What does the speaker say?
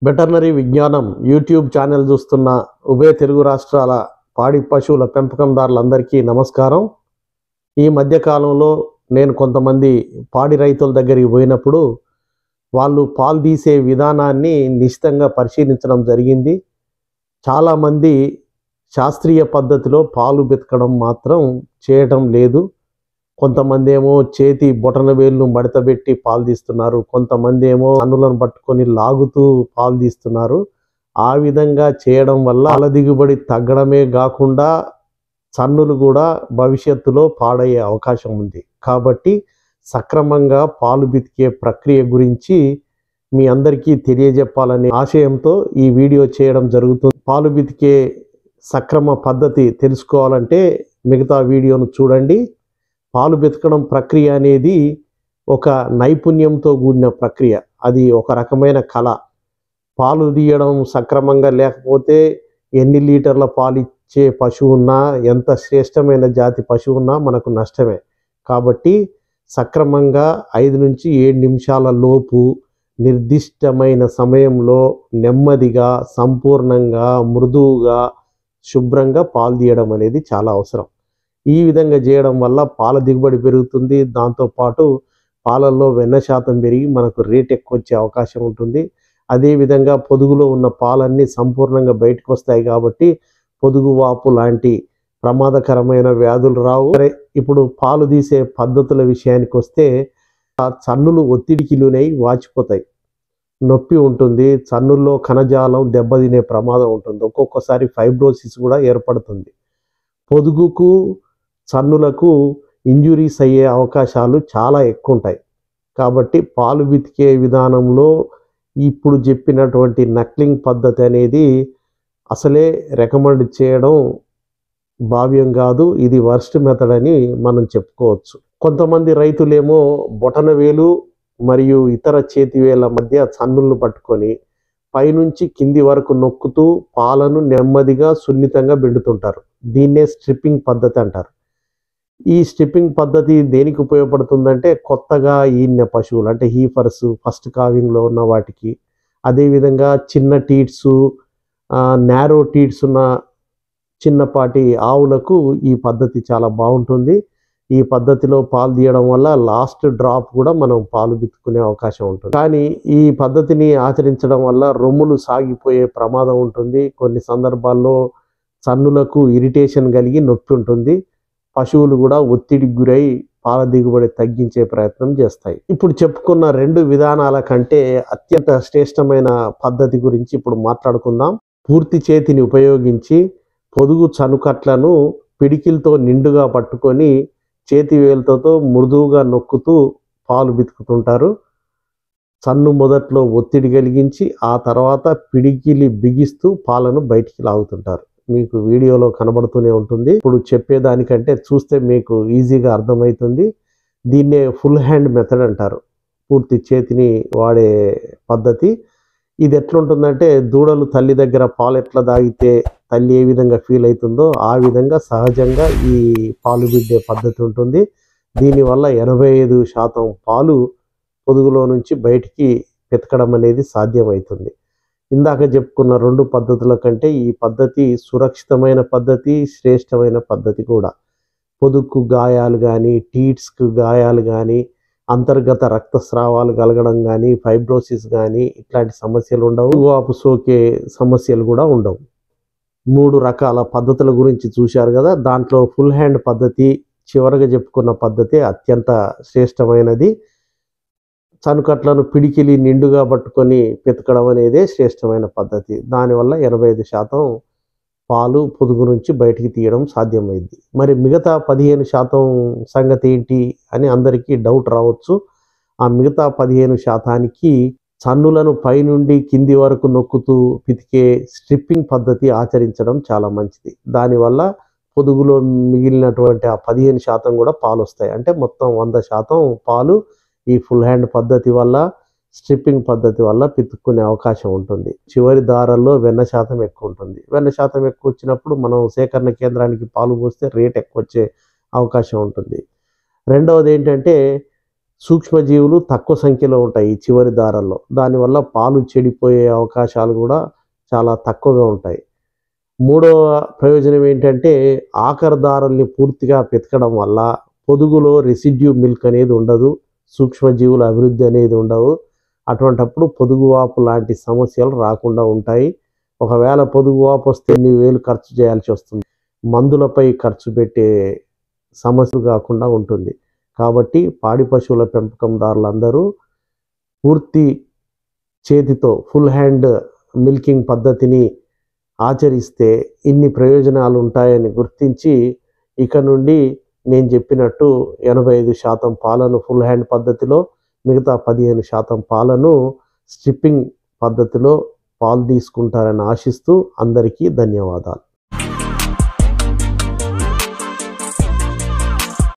Veterinary విజ్ఞానం YouTube channel చూస్తున్న ఉభయ తెలుగు రాష్ట్రాల పాడి పశువుల పెంపకందారులందరికీ నమస్కారం. ఈ మధ్య కాలంలో నేను కొంతమంది పాడి రైతుల దగ్గరికి పోయినప్పుడు వాళ్ళు పాలు తీసే విధానాన్ని నిశితంగా పరిశీలించడం జరిగింది. చాలామంది శాస్త్రీయ పద్ధతిలో పాలు పితకడం మాత్రం చేయటం లేదు. కొంతమంది ఏమో చేతి బొటన వేలును మడతబెట్టి పాలు తీస్తున్నారు, కొంతమంది ఏమో కన్నులను పట్టుకొని లాగుతూ పాలు తీస్తున్నారు. ఆ విధంగా చేయడం వల్ల పాల దిగుబడి తగ్గడమే కాకుండా సన్నులు కూడా భవిష్యత్తులో పాడయ్యే అవకాశం ఉంది. కాబట్టి సక్రమంగా పాలు పితికే ప్రక్రియ గురించి మీ అందరికీ తెలియజెప్పాలనే ఆశయంతో ఈ వీడియో చేయడం జరుగుతుంది. పాలు పితికే సక్రమ పద్ధతి తెలుసుకోవాలంటే మిగతా వీడియోను చూడండి. పాలు పితకడం ప్రక్రియ అనేది ఒక నైపుణ్యంతో కూడిన ప్రక్రియ. అది ఒక రకమైన కళ. పాలు తీయడం సక్రమంగా లేకపోతే ఎన్ని లీటర్ల పాలు ఇచ్చే పశువు ఉన్నా, ఎంత శ్రేష్టమైన జాతి పశువు ఉన్నా మనకు నష్టమే. కాబట్టి సక్రమంగా 5 నుంచి 7 నిమిషాల లోపు నిర్దిష్టమైన సమయంలో నెమ్మదిగా, సంపూర్ణంగా, మృదువుగా, శుభ్రంగా పాలు తీయడం అనేది చాలా అవసరం. ఈ విధంగా చేయడం వల్ల పాల దిగుబడి పెరుగుతుంది. దాంతోపాటు పాలల్లో వెన్న శాతం పెరిగి మనకు రేట్ ఎక్కువ వచ్చే అవకాశం ఉంటుంది. అదేవిధంగా పొదుగులో ఉన్న పాలన్నీ సంపూర్ణంగా బయటకు వస్తాయి కాబట్టి పొదుగు వాపు లాంటి ప్రమాదకరమైన వ్యాధులు రావు. ఇప్పుడు పాలు తీసే పద్ధతుల విషయానికి వస్తే, ఆ చన్నులు ఒత్తిడికి లోనై వాచిపోతాయి, నొప్పి ఉంటుంది, చన్నుల్లో కణజాలం దెబ్బతినే ప్రమాదం ఉంటుంది, ఒక్కొక్కసారి ఫైబ్రోసిస్ కూడా ఏర్పడుతుంది. పొదుగుకు చన్నులకు ఇంజురీస్ అయ్యే అవకాశాలు చాలా ఎక్కువ ఉంటాయి. కాబట్టి పాలు పితికే విధానంలో ఇప్పుడు చెప్పినటువంటి నక్లింగ్ పద్ధతి అనేది అసలే రికమెండ్ చేయడం భావ్యం కాదు. ఇది వర్స్ట్ మెథడ్ అని మనం చెప్పుకోవచ్చు. కొంతమంది రైతులేమో బొటన వేలు మరియు ఇతర చేతి వేళ్ళ మధ్య చన్నులను పట్టుకొని పైనుంచి కింది వరకు నొక్కుతూ పాలను నెమ్మదిగా సున్నితంగా పిండుతుంటారు. దీన్నే స్ట్రిప్పింగ్ పద్ధతి అంటారు. ఈ స్ట్రిప్పింగ్ పద్ధతి దేనికి ఉపయోగపడుతుందంటే, కొత్తగా ఈనిన పశువులు అంటే హీఫర్స్, ఫస్ట్ కావింగ్లో ఉన్న వాటికి, అదేవిధంగా చిన్న టీట్స్, నేరో టీట్స్ ఉన్న చిన్నపాటి ఆవులకు ఈ పద్ధతి చాలా బాగుంటుంది. ఈ పద్ధతిలో పాలు తీయడం వల్ల లాస్ట్ డ్రాప్ కూడా మనం పాలు పితుకునే అవకాశం ఉంటుంది. కానీ ఈ పద్ధతిని ఆచరించడం వల్ల రొమ్ములు సాగిపోయే ప్రమాదం ఉంటుంది. కొన్ని సందర్భాల్లో చన్నులకు ఇరిటేషన్ కలిగి నొప్పి ఉంటుంది. పశువులు కూడా ఒత్తిడికి గురై పాల దిగుబడి తగ్గించే ప్రయత్నం చేస్తాయి. ఇప్పుడు చెప్పుకున్న 2 విధానాల కంటే అత్యంత శ్రేష్టమైన పద్ధతి గురించి ఇప్పుడు మాట్లాడుకుందాం. పూర్తి చేతిని ఉపయోగించి పొదుగు చనుకట్లను పిడికిలతో నిండుగా పట్టుకొని చేతి వేలుతో మృదువుగా నొక్కుతూ పాలు పితుకుతుంటారు. చన్ను మొదట్లో ఒత్తిడి కలిగించి ఆ తర్వాత పిడికిలి బిగిస్తూ పాలను బయటికి లాగుతుంటారు. మీకు వీడియోలో కనబడుతూనే ఉంటుంది. ఇప్పుడు చెప్పేదానికంటే చూస్తే మీకు ఈజీగా అర్థమవుతుంది. దీన్నే ఫుల్ హ్యాండ్ మెథడ్ అంటారు, పూర్తి చేతిని వాడే పద్ధతి. ఇది ఎట్లుంటుందంటే, దూడలు తల్లి దగ్గర పాలు ఎట్లా తాగితే తల్లి ఏ విధంగా ఫీల్ అవుతుందో ఆ విధంగా సహజంగా ఈ పాలు పిండే పద్ధతి ఉంటుంది. దీనివల్ల 85% పాలు పొదుగులో నుంచి బయటికి పితకడం అనేది సాధ్యమవుతుంది. ఇందాక చెప్పుకున్న 2 పద్ధతుల కంటే ఈ పద్ధతి సురక్షితమైన పద్ధతి, శ్రేష్టమైన పద్ధతి కూడా. పొదుగుకు గాయాలు కానీ, టీట్స్కు గాయాలు కానీ, అంతర్గత రక్తస్రావాలు కలగడం కానీ, ఫైబ్రోసిస్ కానీ ఇట్లాంటి సమస్యలు ఉండవు. వాపు సోకే సమస్యలు కూడా ఉండవు. 3 రకాల పద్ధతుల గురించి చూశారు కదా. దాంట్లో ఫుల్ హ్యాండ్ పద్ధతి, చివరగా చెప్పుకున్న పద్ధతి అత్యంత శ్రేష్టమైనది. చనుకట్లను పిడికిలి నిండుగా పట్టుకొని పితకడం అనేదే శ్రేష్టమైన పద్ధతి. దానివల్ల 85% పాలు పొదుగు నుంచి బయటికి తీయడం సాధ్యమైంది. మరి మిగతా 15% సంగతి ఏంటి అని అందరికీ డౌట్ రావచ్చు. ఆ మిగతా 15%కి చన్నులను పైనుండి కింది వరకు నొక్కుతూ పితికే స్ట్రిప్పింగ్ పద్ధతి ఆచరించడం చాలా మంచిది. దానివల్ల పొదుగులో మిగిలినటువంటి ఆ 15% కూడా పాలు వస్తాయి. అంటే మొత్తం 100% పాలు ఈ ఫుల్ హ్యాండ్ పద్ధతి వల్ల, స్ట్రిప్పింగ్ పద్ధతి వల్ల పితుక్కునే అవకాశం ఉంటుంది. చివరి దారాల్లో వెన్న శాతం ఎక్కువ ఉంటుంది. వెన్న శాతం ఎక్కువ వచ్చినప్పుడు మనం సేకరణ కేంద్రానికి పాలు పోస్తే రేట్ ఎక్కువ వచ్చే అవకాశం ఉంటుంది. రెండవది ఏంటంటే, సూక్ష్మజీవులు తక్కువ సంఖ్యలో ఉంటాయి ఈ చివరి దారాల్లో. దానివల్ల పాలు చెడిపోయే అవకాశాలు కూడా చాలా తక్కువగా ఉంటాయి. మూడవ ప్రయోజనం ఏంటంటే ఆఖరి దారాల్ని పూర్తిగా పితకడం వల్ల పొదుగులో రెసిడ్యూ మిల్క్ అనేది ఉండదు, సూక్ష్మజీవుల అభివృద్ధి అనేది ఉండవు. అటువంటప్పుడు పొదుగువాపు లాంటి సమస్యలు రాకుండా ఉంటాయి. ఒకవేళ పొదుగువాపు వస్తే ఎన్ని వేలు ఖర్చు చేయాల్సి వస్తుంది, మందులపై ఖర్చు పెట్టే సమస్యలు కాకుండా ఉంటుంది. కాబట్టి పాడి పశువుల పెంపకందారులందరూ పూర్తి చేతితో ఫుల్ హ్యాండ్ మిల్కింగ్ పద్ధతిని ఆచరిస్తే ఇన్ని ప్రయోజనాలు ఉంటాయని గుర్తించి ఇక నుండి నేను చెప్పినట్టు 85% పాలను ఫుల్ హ్యాండ్ పద్ధతిలో, మిగతా 15% పాలను స్ట్రిప్పింగ్ పద్ధతిలో పాలు తీసుకుంటారని ఆశిస్తూ అందరికీ ధన్యవాదాలు.